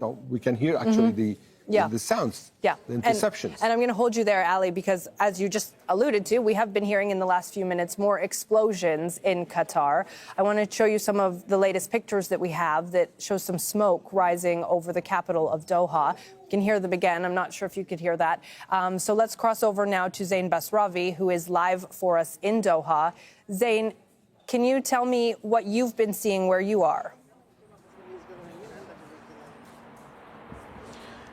No, we can hear actually the sounds, Yeah. the interceptions. And I'm going to hold you there, Ali, because as you just alluded to, we have been hearing in the last few minutes more explosions in Qatar. I want to show you some of the latest pictures that we have that show some smoke rising over the capital of Doha. You can hear them again. I'm not sure if you could hear that. So let's cross over now to Zain Basravi, who is live for us in Doha. Zain, can you tell me what you've been seeing where you are?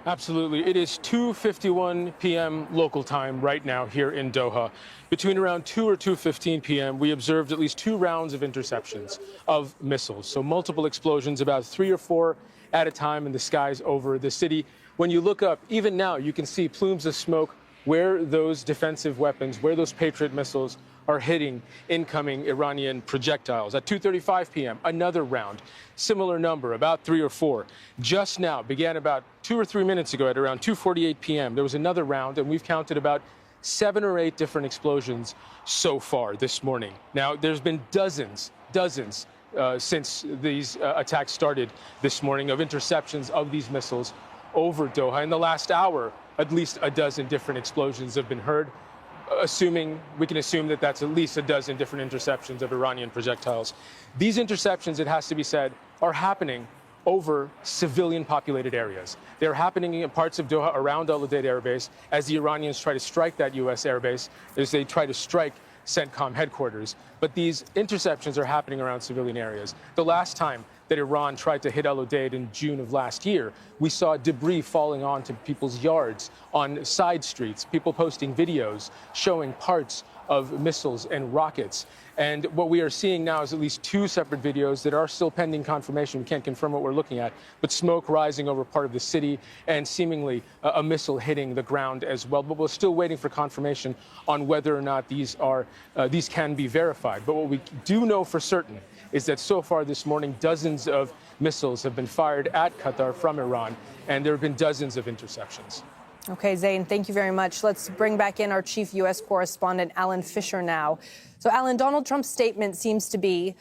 Absolutely. It is 2:51 p.m. local time right now here in Doha. Between around 2 or 2:15 p.m., we observed at least 2 rounds of interceptions of missiles. So multiple explosions, about 3 or 4 at a time in the skies over the city. When you look up, even now, you can see plumes of smoke where those defensive weapons, where those Patriot missiles are hitting incoming Iranian projectiles. At 2:35 p.m., another round, similar number, about 3 or 4. Just now, began about 2 or 3 minutes ago at around 2:48 p.m. There was another round, and we've counted about 7 or 8 different explosions so far this morning. Now, there's been dozens since these attacks started this morning of interceptions of these missiles over Doha. In the last hour, at least a dozen different explosions have been heard. We can assume that that's at least a dozen different interceptions of Iranian projectiles. These interceptions, it has to be said, are happening over civilian populated areas. They're happening in parts of Doha around Al Udeid Air Base as the Iranians try to strike that U.S. airbase, as they try to strike CENTCOM headquarters. But these interceptions are happening around civilian areas. The last time that Iran tried to hit Al Udeid in June of last year, we saw debris falling onto people's yards, on side streets, people posting videos showing parts of missiles and rockets. And what we are seeing now is at least 2 separate videos that are still pending confirmation. We can't confirm what we're looking at, but smoke rising over part of the city and seemingly a missile hitting the ground as well. But we're still waiting for confirmation on whether or not these can be verified. But what we do know for certain is that so far this morning, dozens of missiles have been fired at Qatar from Iran, and there have been dozens of interceptions. Okay, Zain, thank you very much. Let's bring back in our chief U.S. correspondent, Alan Fisher, now. So, Alan, Donald Trump's statement seems to be